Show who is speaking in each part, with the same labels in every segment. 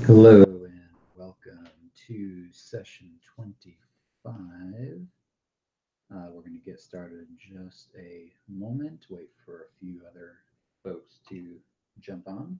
Speaker 1: Hello and welcome to session 25. We're going to get started in just a moment. Wait for a few other folks to jump on.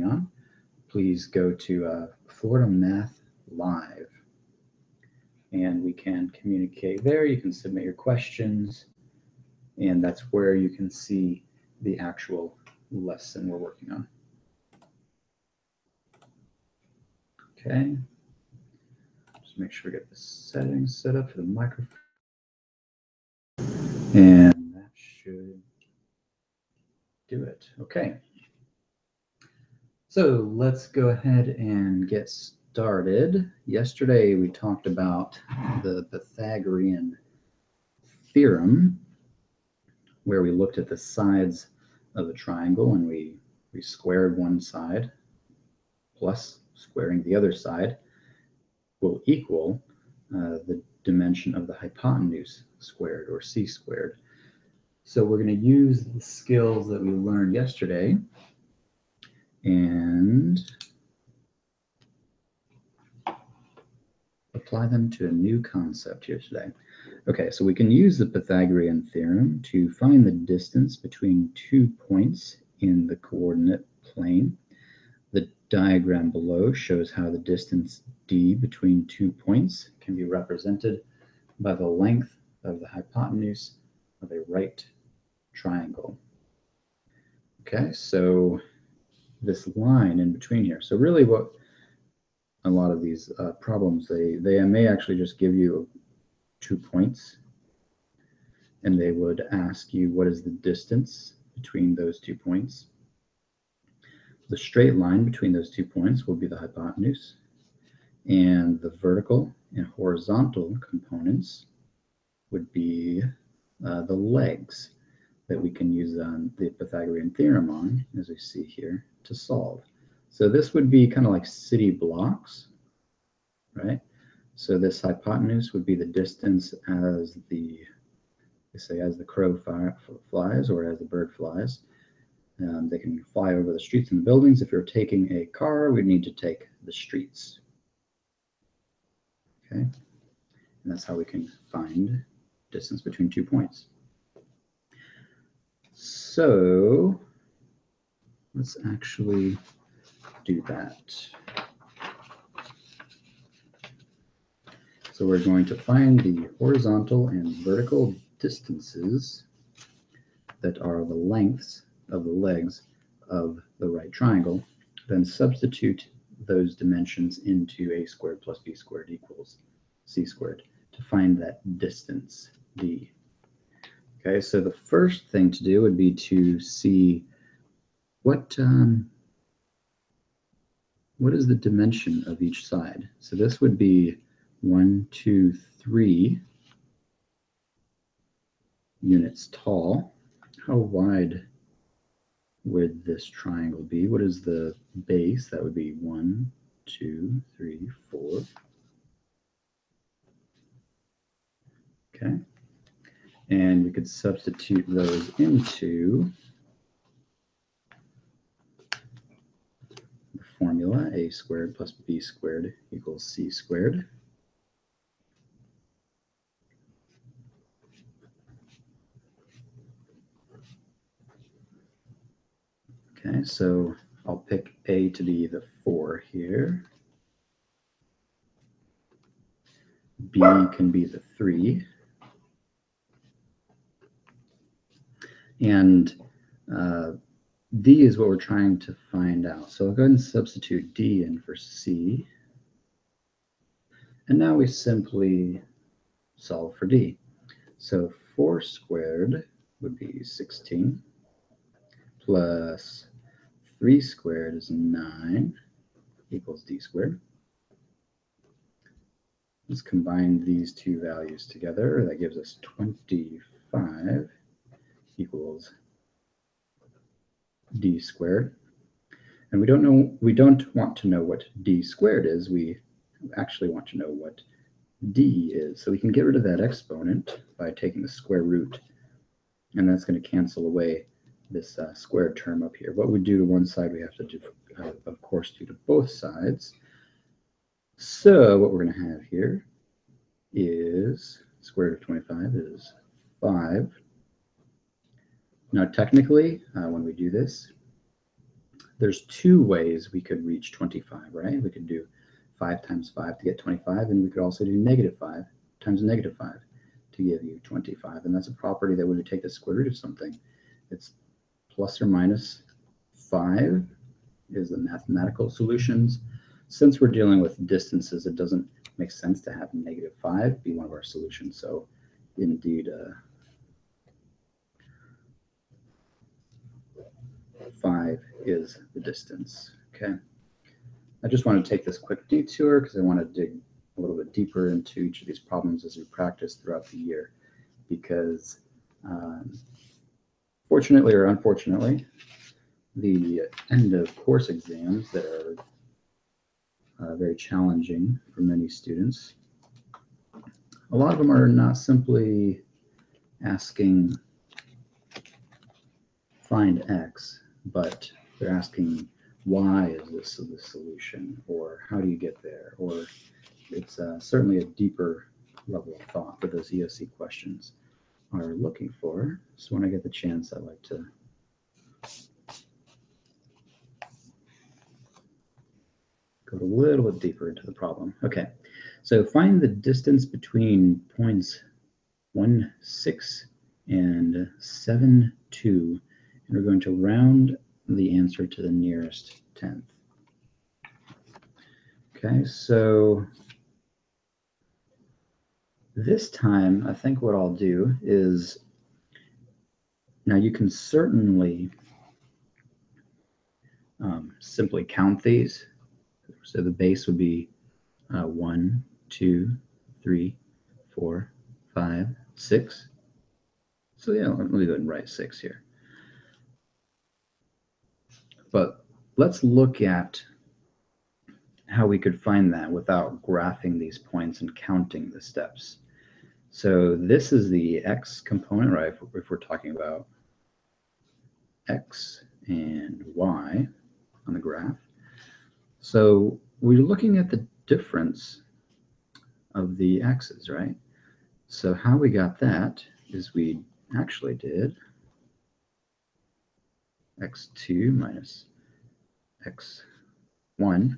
Speaker 1: On, please go to Florida Math Live and we can communicate there. You can submit your questions and that's where you can see the actual lesson we're working on. Okay, just make sure we get the settings set up for the microphone. And that should do it. Okay. So let's go ahead and get started. Yesterday we talked about the Pythagorean Theorem, where we looked at the sides of a triangle and we squared one side plus squaring the other side will equal the dimension of the hypotenuse squared, or c squared. So we're going to use the skills that we learned yesterday and apply them to a new concept here today. Okay, so we can use the Pythagorean theorem to find the distance between 2 points in the coordinate plane. The diagram below shows how the distance d between 2 points can be represented by the length of the hypotenuse of a right triangle. Okay, so this line in between here. So really what a lot of these problems, they may actually just give you 2 points and they would ask you what is the distance between those 2 points. The straight line between those 2 points will be the hypotenuse, and the vertical and horizontal components would be the legs that we can use the Pythagorean theorem on, as we see here, to solve. So this would be kind of like city blocks, right? So this hypotenuse would be the distance as the, say, as the crow flies or as the bird flies. They can fly over the streets and the buildings. If you're taking a car, we'd need to take the streets. Okay, and that's how we can find distance between 2 points. So let's actually do that. So we're going to find the horizontal and vertical distances that are the lengths of the legs of the right triangle, then substitute those dimensions into a squared plus b squared equals c squared to find that distance d. Okay, so the first thing to do would be to see what is the dimension of each side. So this would be 1, 2, 3 units tall. How wide would this triangle be? What is the base? That would be 1, 2, 3, 4. Okay. And we could substitute those into the formula: a squared plus b squared equals c squared. Okay, so I'll pick a to be the 4 here. B can be the 3. And D is what we're trying to find out. So I'll go ahead and substitute D in for C. And now we simply solve for D. So 4 squared would be 16, plus 3 squared is 9, equals D squared. Let's combine these two values together. That gives us 25 equals D squared. And we don't want to know what D squared is. We actually want to know what D is. So we can get rid of that exponent by taking the square root, and that's going to cancel away this squared term up here. What we do to one side, we have to do, of course, do to both sides. So what we're going to have here is square root of 25 is 5. Now, technically, when we do this, there's 2 ways we could reach 25, right? We could do 5 times 5 to get 25, and we could also do negative 5 times negative 5 to give you 25. And that's a property that when we take the square root of something, it's plus or minus 5 is the mathematical solutions. Since we're dealing with distances, it doesn't make sense to have negative 5 be one of our solutions. So indeed, 5 is the distance. Okay. I just want to take this quick detour because I want to dig a little bit deeper into each of these problems as we practice throughout the year, because fortunately or unfortunately, the end of course exams that are very challenging for many students, a lot of them are not simply asking find x, but they're asking why is this the solution, or how do you get there, or it's certainly a deeper level of thought that those EOC questions are looking for. So when I get the chance, I like to go a little bit deeper into the problem. Okay, so find the distance between points 1, 6 and 7, 2, and we're going to round the answer to the nearest tenth. Okay, so this time, I think what I'll do is, now you can certainly simply count these. So the base would be 1, 2, 3, 4, 5, 6. So yeah, let me go ahead and write 6 here. But let's look at how we could find that without graphing these points and counting the steps. So this is the x component, right? If we're talking about x and y on the graph. So we're looking at the difference of the x's, right? So how we got that is we actually did x2 minus x1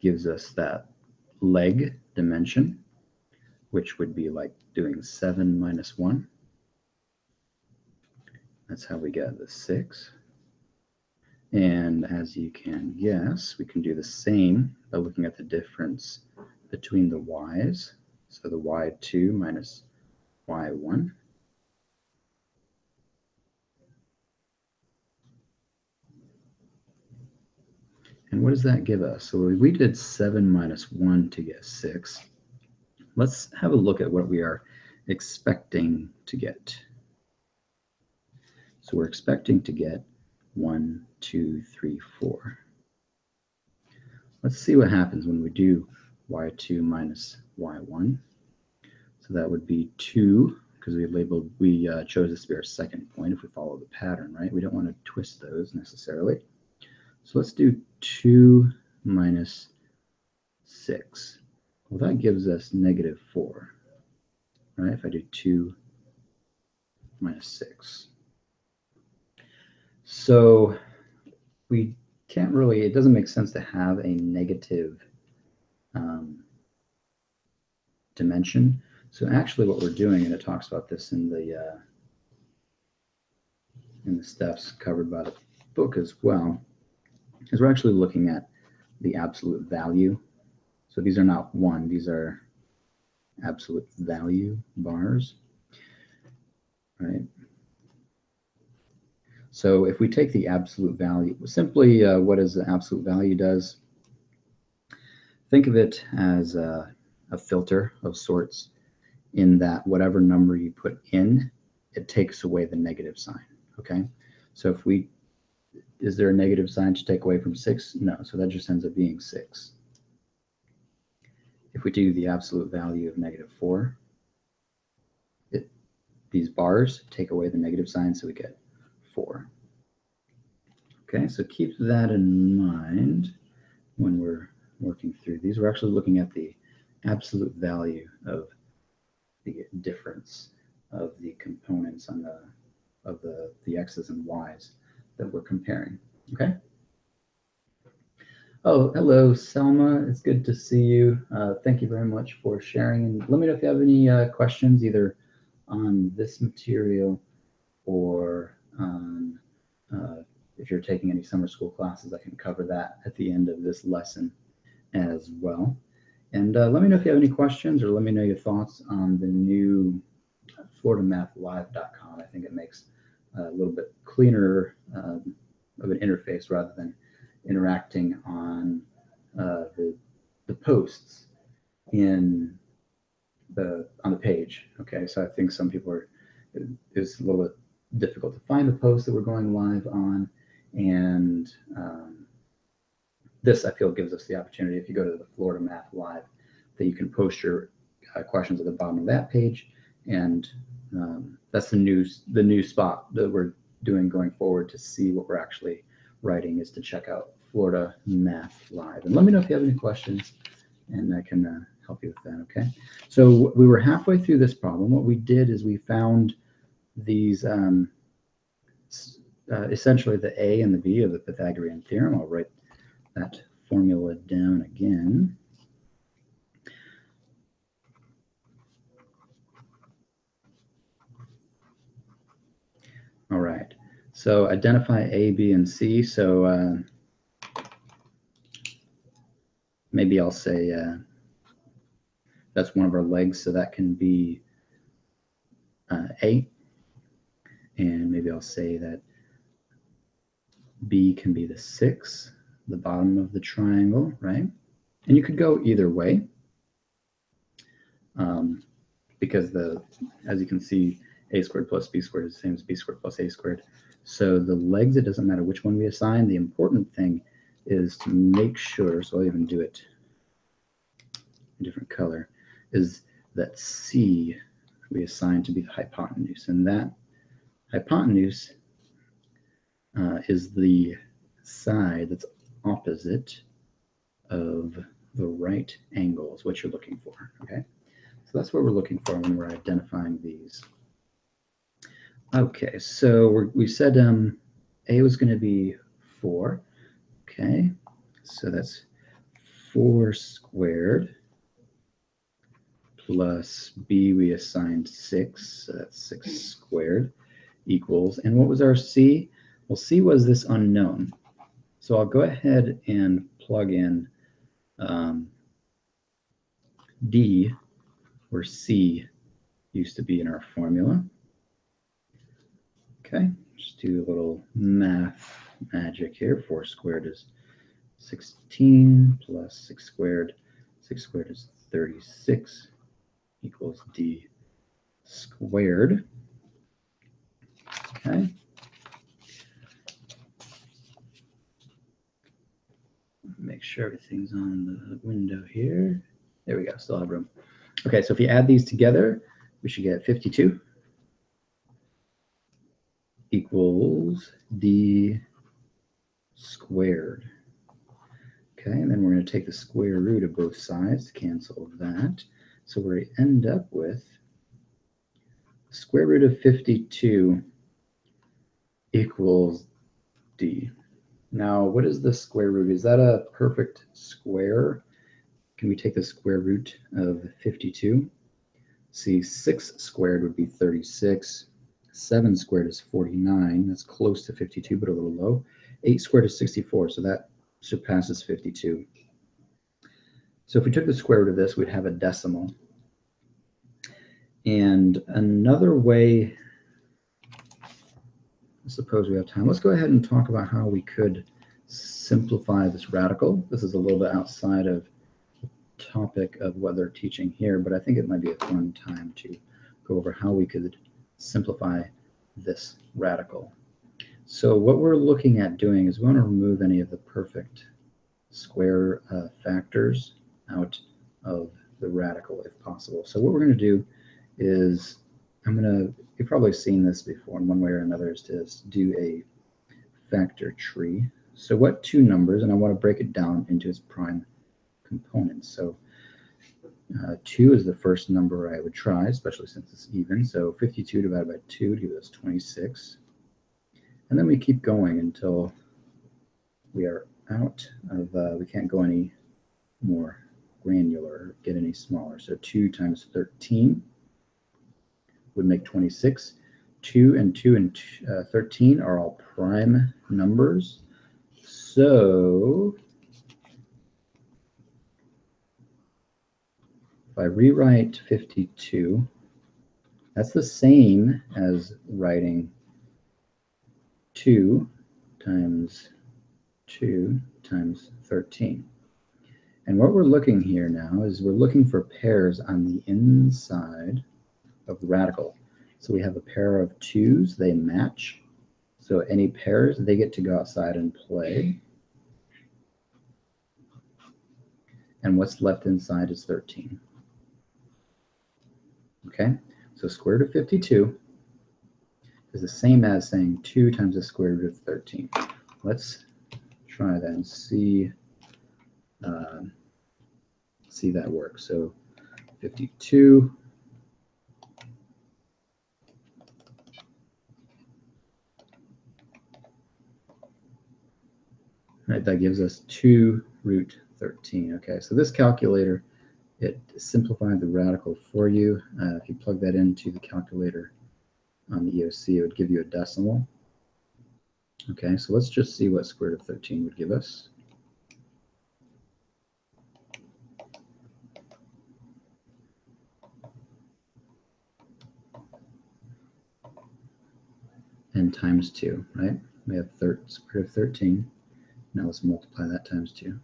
Speaker 1: gives us that leg dimension. which would be like doing 7 minus 1. That's how we get the 6. And as you can guess, we can do the same by looking at the difference between the y's. So the y2 minus y1. And what does that give us? So we did 7 minus 1 to get 6. Let's have a look at what we are expecting to get. So we're expecting to get 1, 2, 3, 4. Let's see what happens when we do y2 minus y1. So that would be 2, because we chose this to be our second point if we follow the pattern, right? We don't want to twist those necessarily. So let's do 2 minus 6. Well, that gives us negative 4, right? If I do 2 minus 6. So we can't really, it doesn't make sense to have a negative dimension. So actually what we're doing, and it talks about this in the steps covered by the book as well, is we're actually looking at the absolute value. So these are not 1, these are absolute value bars, right? So if we take the absolute value, simply what is the absolute value does, think of it as a filter of sorts, in that whatever number you put in, it takes away the negative sign, okay? So if is there a negative sign to take away from 6? No, so that just ends up being 6. If we do the absolute value of negative 4, these bars take away the negative sign, so we get 4. Okay, so keep that in mind when we're working through these. We're actually looking at the absolute value of the difference of the components on the x's and y's that we're comparing. Okay. Oh, hello, Selma. It's good to see you. Thank you very much for sharing. And let me know if you have any questions, either on this material or on if you're taking any summer school classes. I can cover that at the end of this lesson as well. And let me know if you have any questions, or let me know your thoughts on the new FloridaMathLive.com. I think it makes a little bit cleaner of an interface rather than interacting on the posts on the page. Okay, so I think some people it's a little bit difficult to find the posts that we're going live on, and this I feel gives us the opportunity, if you go to the Florida Math Live, that you can post your questions at the bottom of that page, and that's the new spot that we're doing going forward to see what we're actually writing, is to check out Florida Math Live. And let me know if you have any questions, and I can help you with that. Okay, so we were halfway through this problem. What we did is we found these essentially the A and the B of the Pythagorean theorem. I'll write that formula down again. All right, so identify A, B, and C. So maybe I'll say that's one of our legs, so that can be A. And maybe I'll say that B can be the 6, the bottom of the triangle, right? And you could go either way, because as you can see, A squared plus B squared is the same as B squared plus A squared. So the legs, it doesn't matter which one we assign. The important thing is to make sure, so I'll even do it a different color, is that C we assign to be the hypotenuse. And that hypotenuse is the side that's opposite of the right angle, is what you're looking for, okay? So that's what we're looking for when we're identifying these. Okay, so we said A was going to be 4. Okay, so that's 4 squared plus b we assigned 6, so that's 6 squared, equals, and what was our c? Well, c was this unknown. So I'll go ahead and plug in d, where c used to be in our formula. Okay, just do a little math magic here. 4 squared is 16 plus 6 squared. 6 squared is 36 equals d squared. Okay. Make sure everything's on the window here. There we go, still have room. Okay, so if you add these together, we should get 52 equals d squared. Okay, and then we're going to take the square root of both sides to cancel that. So we end up with the square root of 52 equals d. Now, what is the square root? Is that a perfect square? Can we take the square root of 52? See, 6 squared would be 36. 7 squared is 49. That's close to 52, but a little low. 8 squared is 64, so that surpasses 52. So if we took the square root of this, we'd have a decimal. And another way, I suppose we have time, let's go ahead and talk about how we could simplify this radical. This is a little bit outside of the topic of what they're teaching here, but I think it might be a fun time to go over how we could simplify this radical. So what we're looking at doing is we want to remove any of the perfect square factors out of the radical if possible. So what we're going to do is, you've probably seen this before in one way or another, is to do a factor tree. So what two numbers, and I want to break it down into its prime components. So 2 is the first number I would try, especially since it's even. So 52 divided by 2 gives us 26. And then we keep going until we are out of, we can't go any more granular, get any smaller. So 2 times 13 would make 26. 2 and 13 are all prime numbers. So if I rewrite 52, that's the same as writing 2 times 2 times 13. And what we're looking here now is we're looking for pairs on the inside of the radical. So we have a pair of 2's, they match. So any pairs, they get to go outside and play. And what's left inside is 13. Okay, so square root of 52 is the same as saying 2 times the square root of 13. Let's try that and see that work. So 52 right, that gives us 2 root 13. Okay, so this calculator, it simplified the radical for you. If you plug that into the calculator on the EOC, it would give you a decimal. Okay, so let's just see what square root of 13 would give us. And times 2, right? We have square root of 13. Now let's multiply that times 2.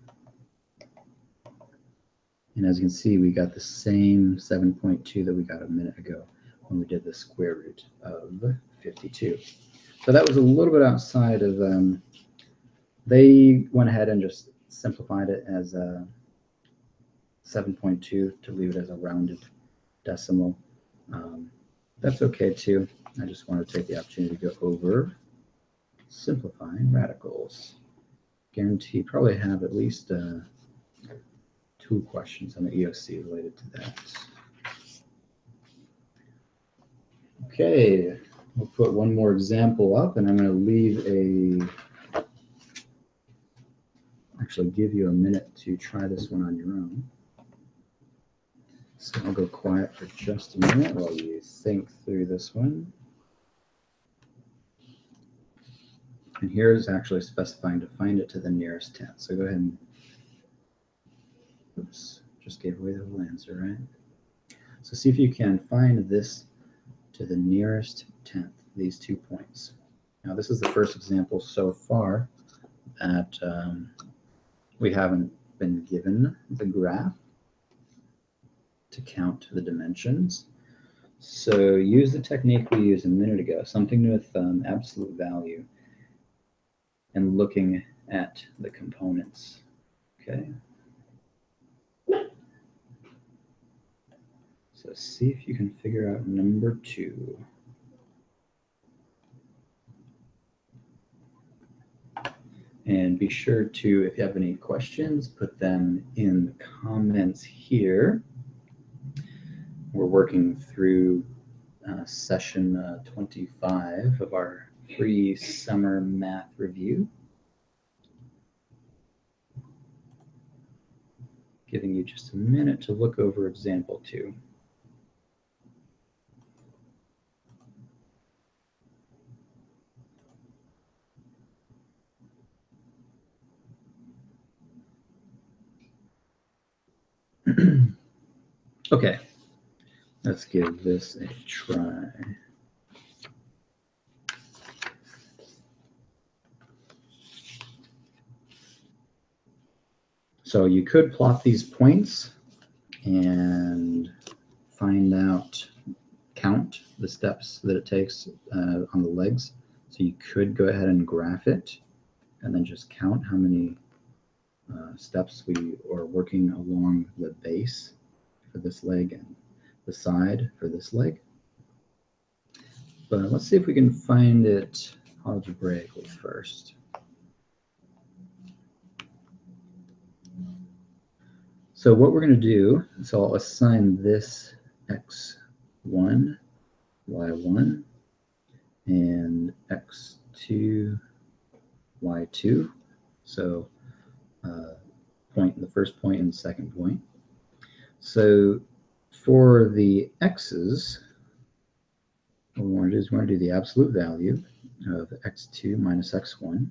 Speaker 1: And as you can see, we got the same 7.2 that we got a minute ago when we did the square root of 52. So that was a little bit outside of, they went ahead and just simplified it as 7.2 to leave it as a rounded decimal. That's okay too. I just want to take the opportunity to go over simplifying radicals. Guarantee probably have at least 2 questions on the EOC related to that. Okay, we'll put one more example up, and I'm going to actually give you a minute to try this one on your own. So I'll go quiet for just a minute while you think through this one. And here is actually specifying to find it to the nearest tenth. So go ahead and, oops, just gave away the whole answer, right? So see if you can find this to the nearest tenth, these 2 points. Now this is the first example so far that we haven't been given the graph to count the dimensions. So use the technique we used a minute ago, something with absolute value, and looking at the components. Okay. So see if you can figure out number 2. And be sure to, if you have any questions, put them in the comments here. We're working through session 25 of our free summer math review. Giving you just a minute to look over example 2. Okay, let's give this a try. So you could plot these points and find out, count the steps that it takes on the legs. So you could go ahead and graph it and then just count how many steps we are working along the base for this leg and the side for this leg. But let's see if we can find it algebraically first. So what we're going to do is I'll assign this x1, y1, and x2, y2. So the first point and the second point. So for the x's, what we want to do is we want to do the absolute value of x2 minus x1.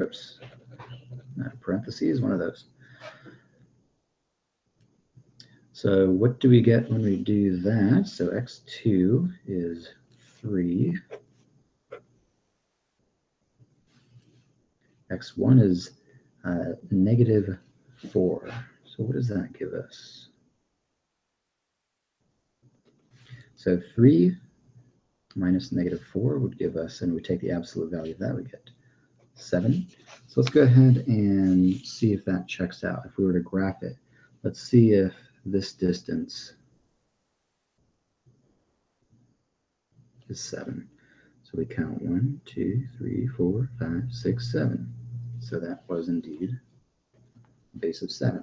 Speaker 1: Oops, parentheses, one of those. So what do we get when we do that? So x2 is 3. x1 is negative 4. So what does that give us? So 3 minus negative 4 would give us, and we take the absolute value of that, we get 7. So let's go ahead and see if that checks out. If we were to graph it, let's see if this distance is 7. So we count 1, 2, 3, 4, 5, 6, 7. So that was indeed a base of 7.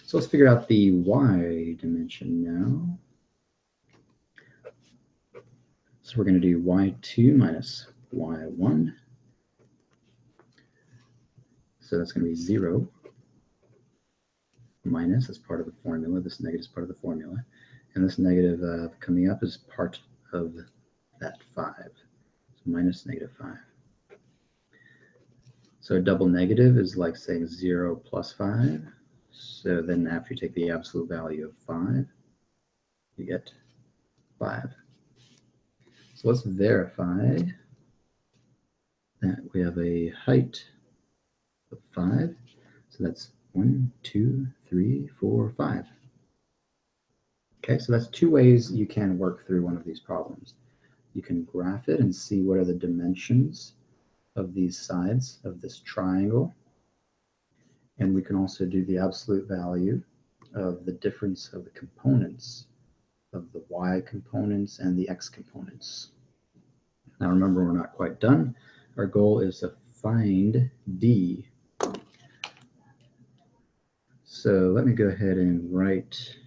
Speaker 1: So let's figure out the y dimension now. So we're going to do y2 minus y1. So that's going to be 0 minus, as part of the formula, this negative is part of the formula. And this negative coming up is part of that 5. So minus negative 5. So a double negative is like saying 0 plus 5. So then after you take the absolute value of 5, you get 5. So let's verify that we have a height of 5. So that's 1, 2, 3, 4, 5. Okay, so that's 2 ways you can work through one of these problems. You can graph it and see what are the dimensions of these sides of this triangle. And we can also do the absolute value of the difference of the components of the y components and the x components. Now remember, we're not quite done. Our goal is to find d. So let me go ahead and write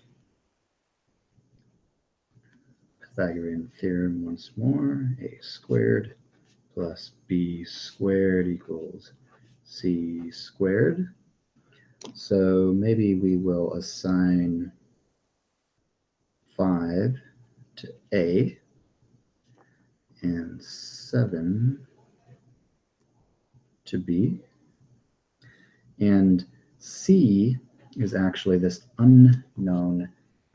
Speaker 1: Pythagorean theorem once more. A squared plus b squared equals c squared. So maybe we will assign 5 to A and 7 to B. And C is actually this unknown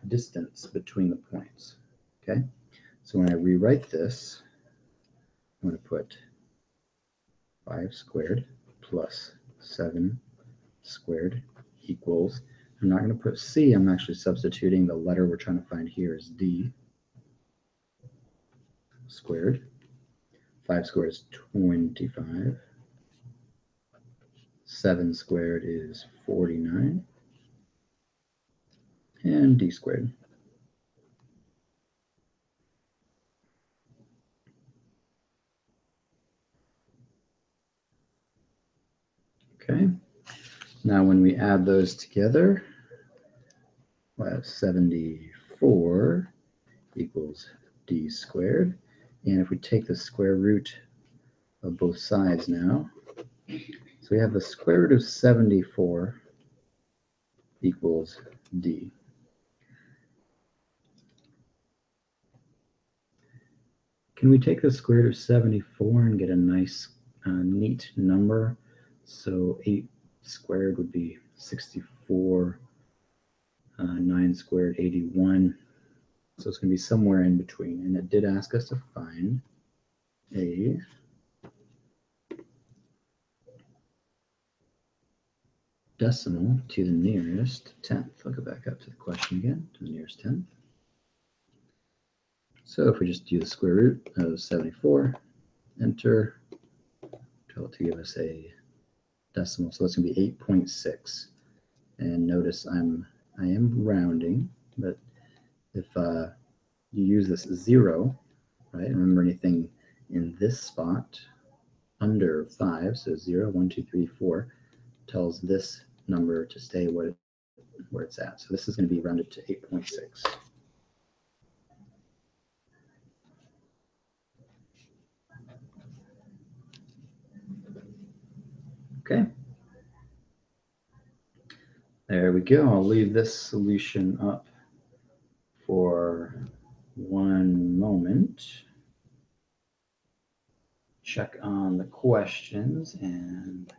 Speaker 1: distance between the points. Okay? So when I rewrite this, I'm going to put 5 squared plus 7 squared equals, I'm not going to put C, I'm actually substituting the letter we're trying to find here is D squared. 5 squared is 25. 7 squared is 49. And D squared. Okay. Now when we add those together, we'll have 74 equals D squared. And if we take the square root of both sides now, so we have the square root of 74 equals D. Can we take the square root of 74 and get a nice, neat number? So 8 squared would be 64, 9 squared, 81. So it's going to be somewhere in between. And it did ask us to find a decimal to the nearest tenth. I'll go back up to the question again, to the nearest tenth. So if we just do the square root of 74, enter, tell it to give us a decimal. So that's going to be 8.6. And notice I am rounding, but if you use this 0, right, remember anything in this spot under 5, so 0, 1, 2, 3, 4, tells this number to stay where it's at. So this is going to be rounded to 8.6. Okay. There we go. I'll leave this solution up for one moment. Check on the questions and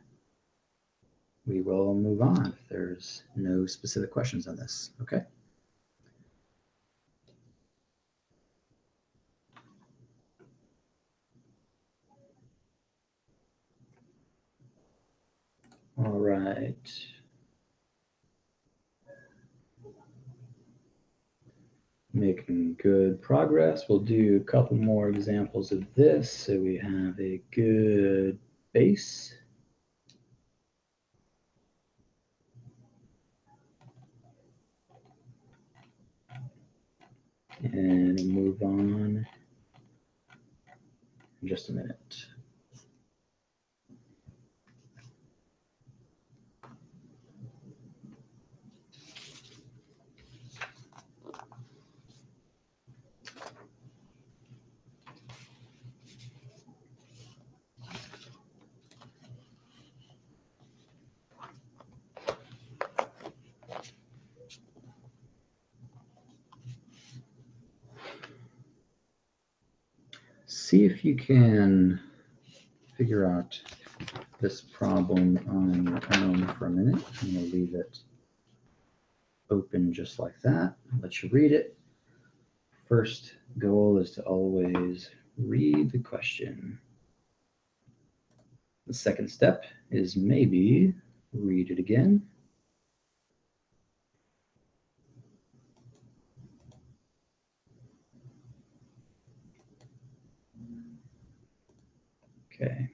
Speaker 1: we will move on if there's no specific questions on this. Okay. All right. Making good progress. We'll do a couple more examples of this so we have a good base. And we'll move on in just a minute. See if you can figure out this problem on your own for a minute. I'm going to leave it open just like that. I'll let you read it. First goal is to always read the question. The second step is maybe read it again. Okay.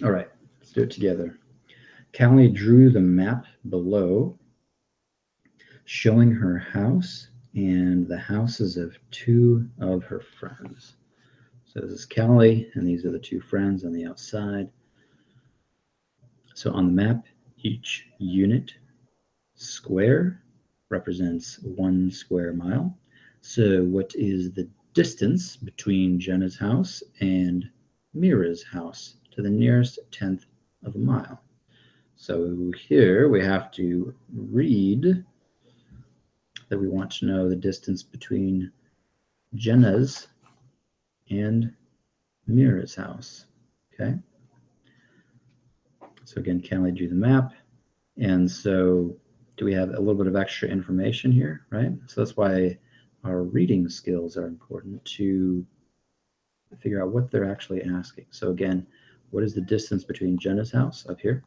Speaker 1: All right, let's do it together. Callie drew the map below showing her house and the houses of 2 of her friends. So this is Callie, and these are the 2 friends on the outside. So on the map, each unit square represents 1 square mile. So what is the distance between Jenna's house and Mira's house to the nearest 10th of a mile. So here we have to read that we want to know the distance between Jenna's and Mira's house. Okay. So again, Kelly drew the map. And so do we have a little bit of extra information here, right? So that's why our reading skills are important, to figure out what they're actually asking. So again, what is the distance between Jenna's house up here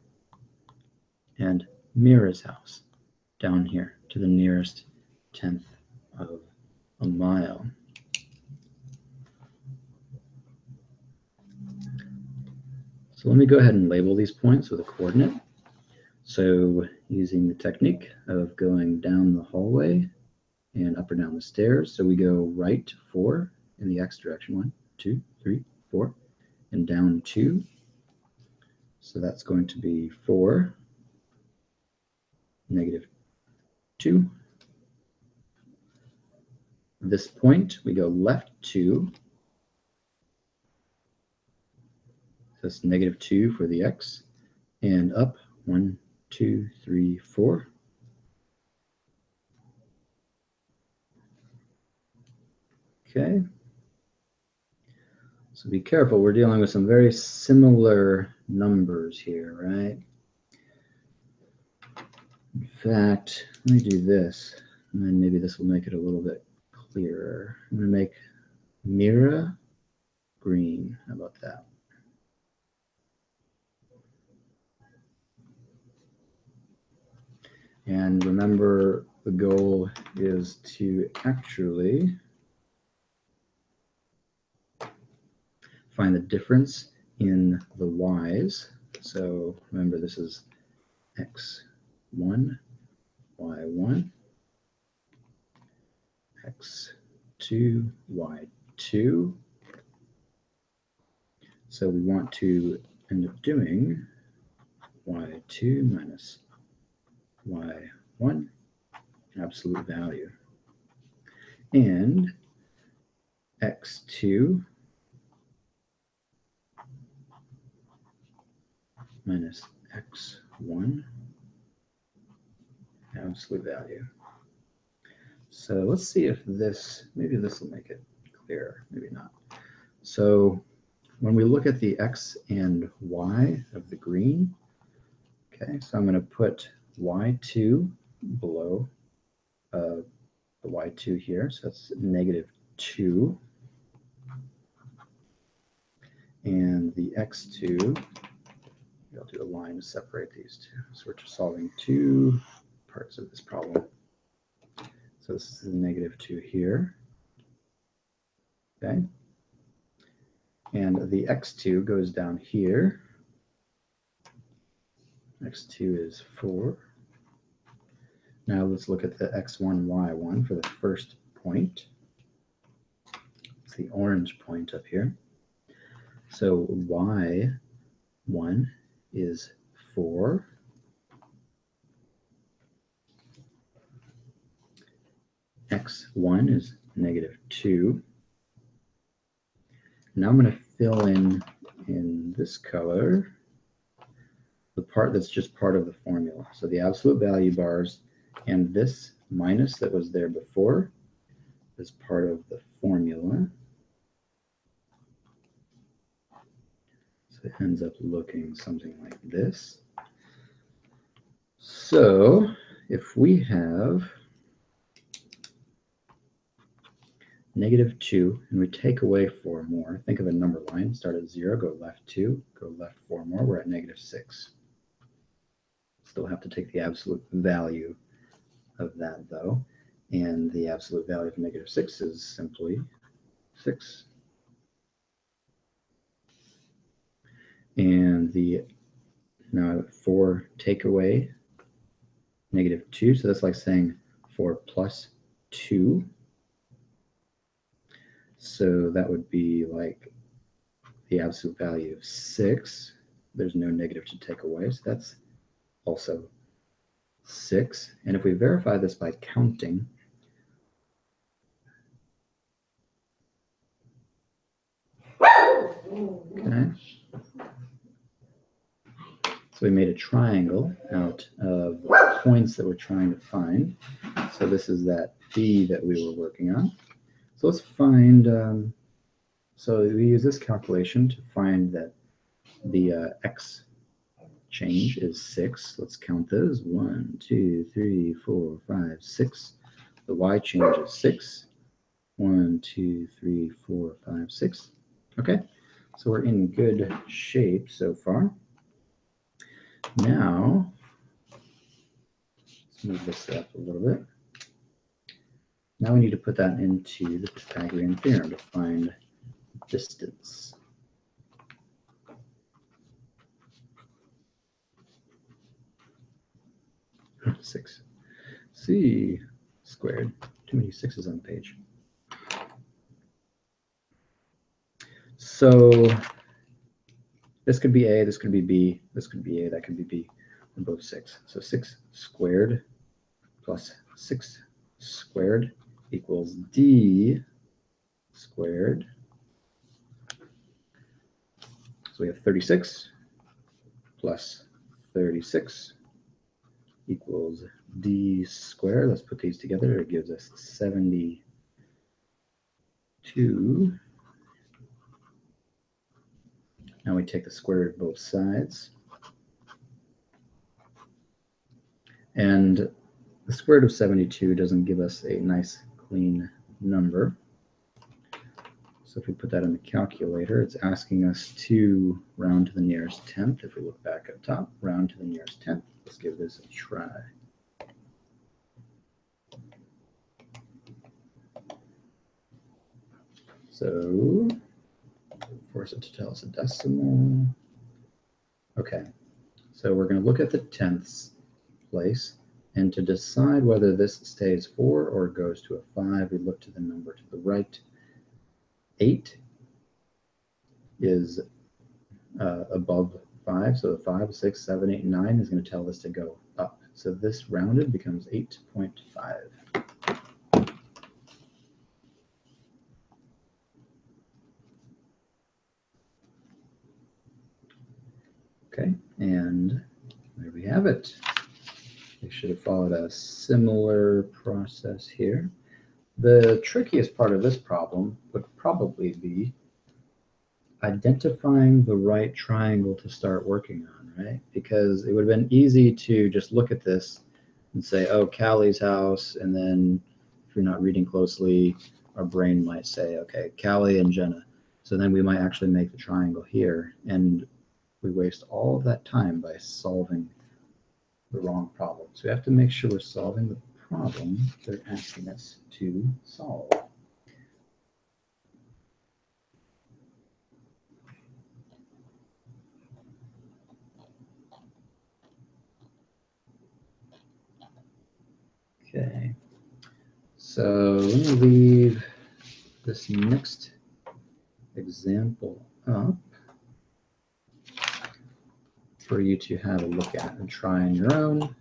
Speaker 1: and Mira's house down here to the nearest 10th of a mile? So let me go ahead and label these points with a coordinate. So using the technique of going down the hallway and up or down the stairs. So we go right 4 in the x direction, 1, 2, 3, 4, and down 2. So that's going to be 4, negative 2. This point, we go left 2. So that's negative 2 for the x. And up 1, 2, 3, 4. Okay. So be careful, we're dealing with some very similar numbers here, right? In fact, let me do this, and then maybe this will make it a little bit clearer. I'm going to make Mira green. How about that? And remember, the goal is to actually find the difference in the y's. So remember, this is x1, y1, x2, y2. So we want to end up doing y2 minus y1, absolute value, and x2 minus x1, absolute value. So let's see if this, maybe this will make it clearer, maybe not. So when we look at the x and y of the green, okay, so I'm going to put y2 below the y2 here, so that's negative 2. And the x2, I'll do a line to separate these two. So we're just solving two parts of this problem. So this is the negative 2 here. Okay. And the x2 goes down here. x2 is 4. Now let's look at the x1, y1 for the first point. It's the orange point up here. So y1 is 4. x1 is negative 2. Now I'm going to fill in this color the part that's just part of the formula. So the absolute value bars and this minus that was there before is part of the formula. So it ends up looking something like this. So if we have negative 2 and we take away 4 more, think of a number line, start at 0, go left 2, go left 4 more, we're at negative 6. Still have to take the absolute value of that though, and the absolute value of negative 6 is simply 6. And the now 4 take away negative 2, so that's like saying 4 plus 2. So that would be like the absolute value of 6. There's no negative to take away, so that's also 6. And if we verify this by counting, Okay. So we made a triangle out of points that we're trying to find. So this is that B that we were working on. So let's find, so we use this calculation to find that the X change is 6. Let's count those. 1, 2, 3, 4, 5, 6. The Y change is 6. 1, 2, 3, 4, 5, 6. Okay, so we're in good shape so far. Now, let's move this up a little bit. Now we need to put that into the Pythagorean theorem to find distance. Six. C squared. Too many sixes on the page. So this could be A, this could be B, this could be A, that could be B. They're both 6. So 6 squared plus 6 squared equals D squared. So we have 36 plus 36 equals D squared. Let's put these together. It gives us 72. Now we take the square root of both sides. And the square root of 72 doesn't give us a nice clean number. So if we put that in the calculator, it's asking us to round to the nearest tenth. If we look back up top, round to the nearest tenth. Let's give this a try. So force it to tell us a decimal. Okay, so we're going to look at the tenths place, and to decide whether this stays 4 or goes to a 5, we look to the number to the right. 8 is above 5, so 5, 6, 7, 8, 9 is going to tell this to go up. So this rounded becomes 8.5. Okay, and there we have it. We should have followed a similar process here. The trickiest part of this problem would probably be identifying the right triangle to start working on, right? Because it would have been easy to just look at this and say, oh, Callie's house, and then if you're not reading closely, our brain might say, okay, Callie and Jenna. So then we might actually make the triangle here, and we waste all of that time by solving the wrong problem. So we have to make sure we're solving the problem they're asking us to solve. Okay, so let me leave this next example up for you to have a look at and try on your own.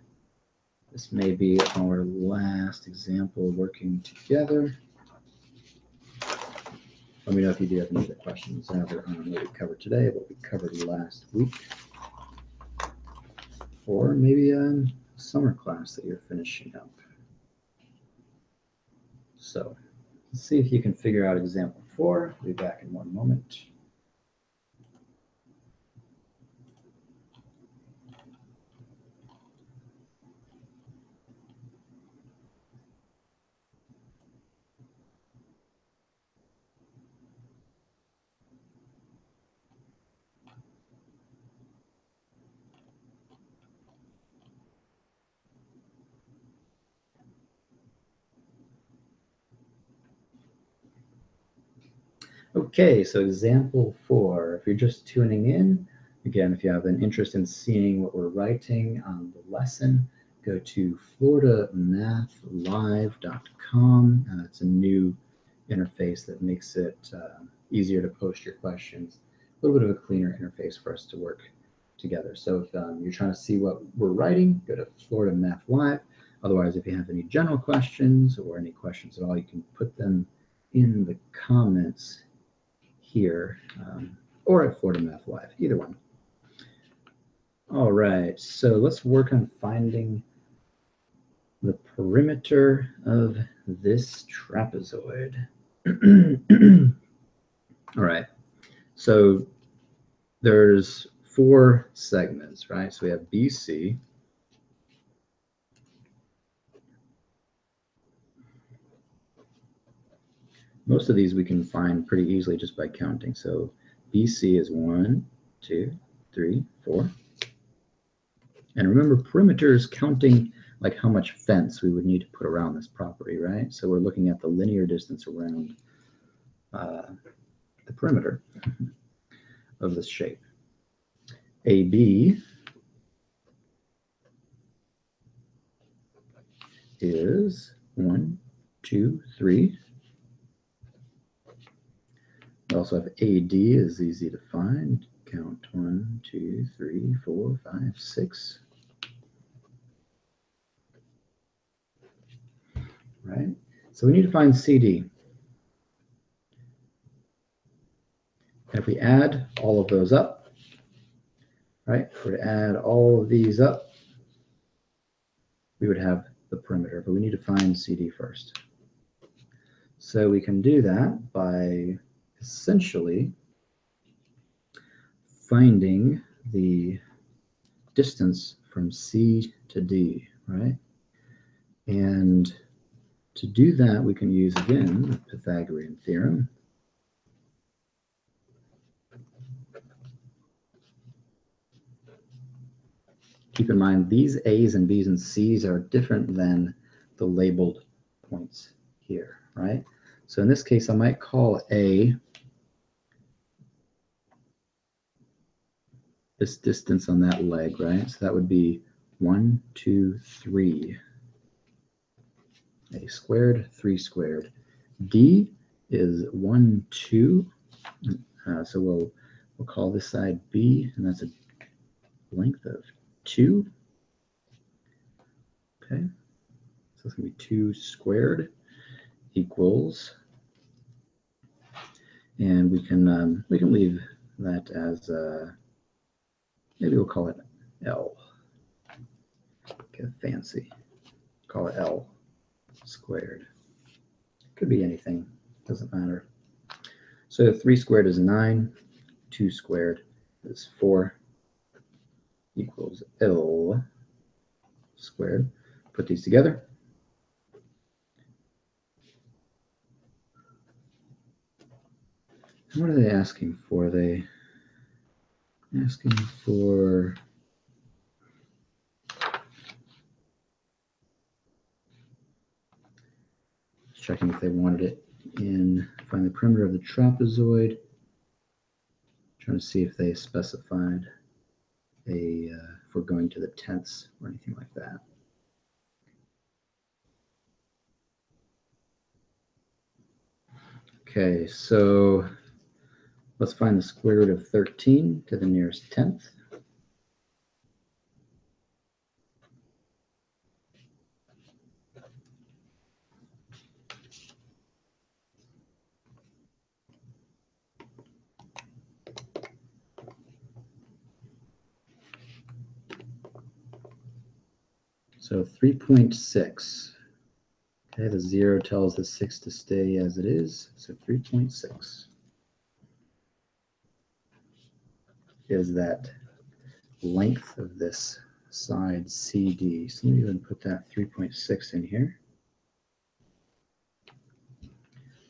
Speaker 1: This may be our last example working together. Let me know if you do have any other questions either on what we covered today, what we covered last week, or maybe a summer class that you're finishing up. So let's see if you can figure out example 4. I'll be back in one moment. Okay, so example 4, if you're just tuning in, again, if you have an interest in seeing what we're writing on the lesson, go to floridamathlive.com. It's a new interface that makes it easier to post your questions, a little bit of a cleaner interface for us to work together. So if you're trying to see what we're writing, go to Florida Math Live. Otherwise, if you have any general questions or any questions at all, you can put them in the comments here. or at Florida Math Live, either one. All right, so let's work on finding the perimeter of this trapezoid. All right, so there's 4 segments, right? So we have BC, most of these we can find pretty easily just by counting. So BC is 1, 2, 3, 4. And remember, perimeter is counting like how much fence we would need to put around this property, right? So we're looking at the linear distance around the perimeter of this shape. AB is 1, 2, 3. We also have AD is easy to find. Count 1, 2, 3, 4, 5, 6. Right? So we need to find CD. And if we add all of those up, right? If we're to add all of these up, we would have the perimeter, but we need to find CD first. So we can do that by essentially finding the distance from C to D, right? And to do that, we can use, again, the Pythagorean Theorem. Keep in mind, these A's and B's and C's are different than the labeled points here, right? So in this case, I might call A this distance on that leg, right? So that would be 1, 2, 3. A squared, 3 squared. D is 1, 2. So we'll call this side B, and that's a length of 2. Okay, so it's going to be 2 squared equals, and we can leave that as maybe we'll call it L. Get fancy. Call it L squared. Could be anything, doesn't matter. So 3 squared is 9, 2 squared is 4, equals L squared. Put these together. And what are they asking for? They asking for checking if they wanted it in find the perimeter of the trapezoid. Trying to see if they specified a if we're going to the tenths or anything like that. Okay, so let's find the square root of 13 to the nearest tenth. So 3.6. Okay, the 0 tells the 6 to stay as it is, so 3.6 is that length of this side CD. So let me even put that 3.6 in here.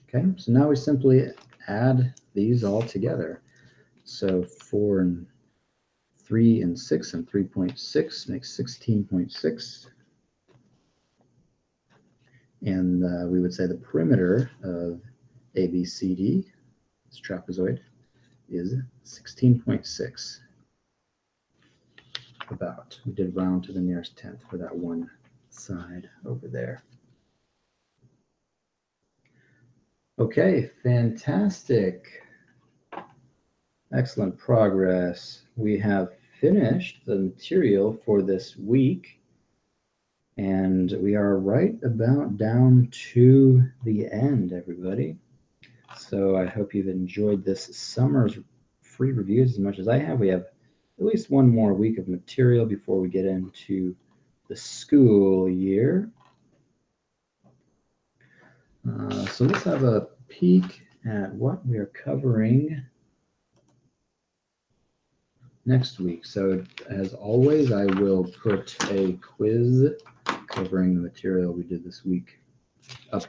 Speaker 1: Okay, so now we simply add these all together. So 4 and 3 and 6 and 3.6 makes 16.6. And we would say the perimeter of ABCD, this trapezoid, is 16.6. About. We did round to the nearest tenth for that one side over there. Okay, fantastic. Excellent progress. We have finished the material for this week, and we are right about down to the end, everybody. So I hope you've enjoyed this summer's free reviews as much as I have. We have at least one more week of material before we get into the school year. So let's have a peek at what we are covering next week. So as always, I will put a quiz covering the material we did this week up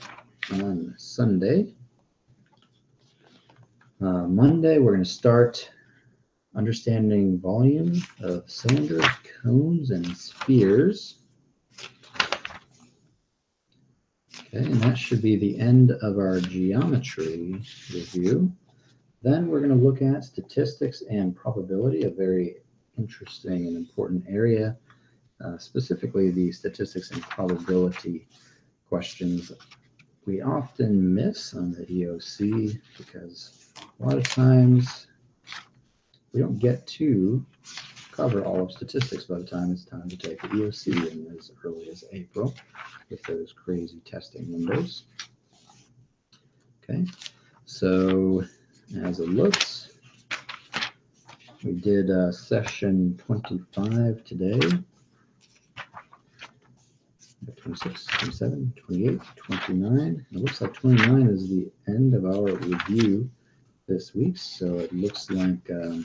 Speaker 1: on Sunday. Monday, we're going to start understanding volume of cylinders, cones, and spheres. Okay, and that should be the end of our geometry review. Then we're going to look at statistics and probability, a very interesting and important area, specifically the statistics and probability questions we often miss on the EOC because a lot of times we don't get to cover all of statistics by the time it's time to take the EOC in as early as April with those crazy testing windows. Okay, so as it looks, we did session 25 today. 26, 27, 28, 29. It looks like 29 is the end of our review this week, so it looks like we'll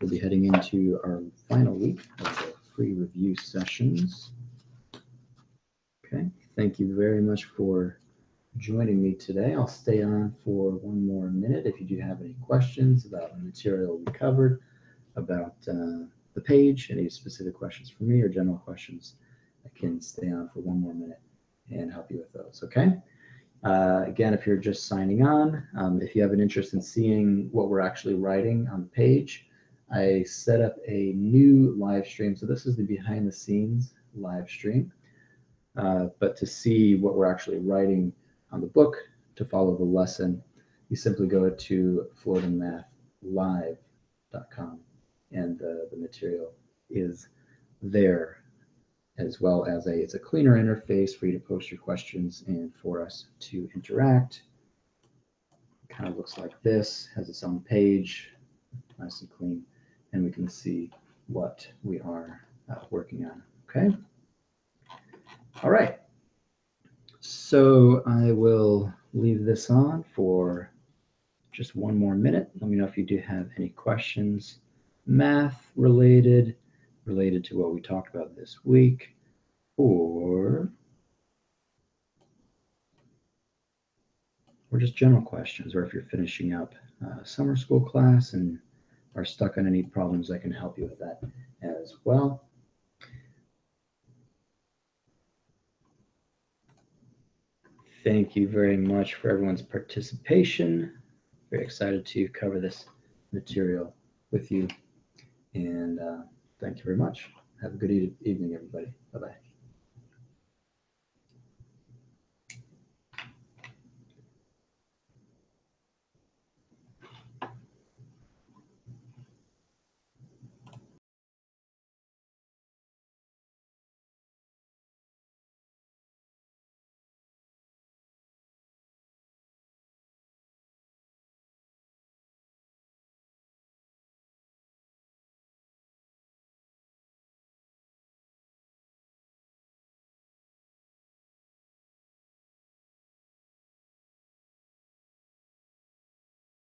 Speaker 1: be heading into our final week of the free review sessions. Okay, thank you very much for joining me today. I'll stay on for one more minute if you do have any questions about the material we covered, about the page, any specific questions for me or general questions. I can stay on for one more minute and help you with those, okay? Again, if you're just signing on, if you have an interest in seeing what we're actually writing on the page, I set up a new live stream. So this is the behind the scenes live stream. But to see what we're actually writing on the book, to follow the lesson, you simply go to floridamathllive.com and the material is there, as well as it's a cleaner interface for you to post your questions and for us to interact. It kind of looks like this, has its own page, nice and clean, and we can see what we are working on, okay? All right, so I will leave this on for just one more minute. Let me know if you do have any questions, math related to what we talked about this week, or just general questions, or if you're finishing up summer school class and are stuck on any problems, I can help you with that as well. Thank you very much for everyone's participation. Very excited to cover this material with you. And thank you very much. Have a good evening, everybody. Bye-bye.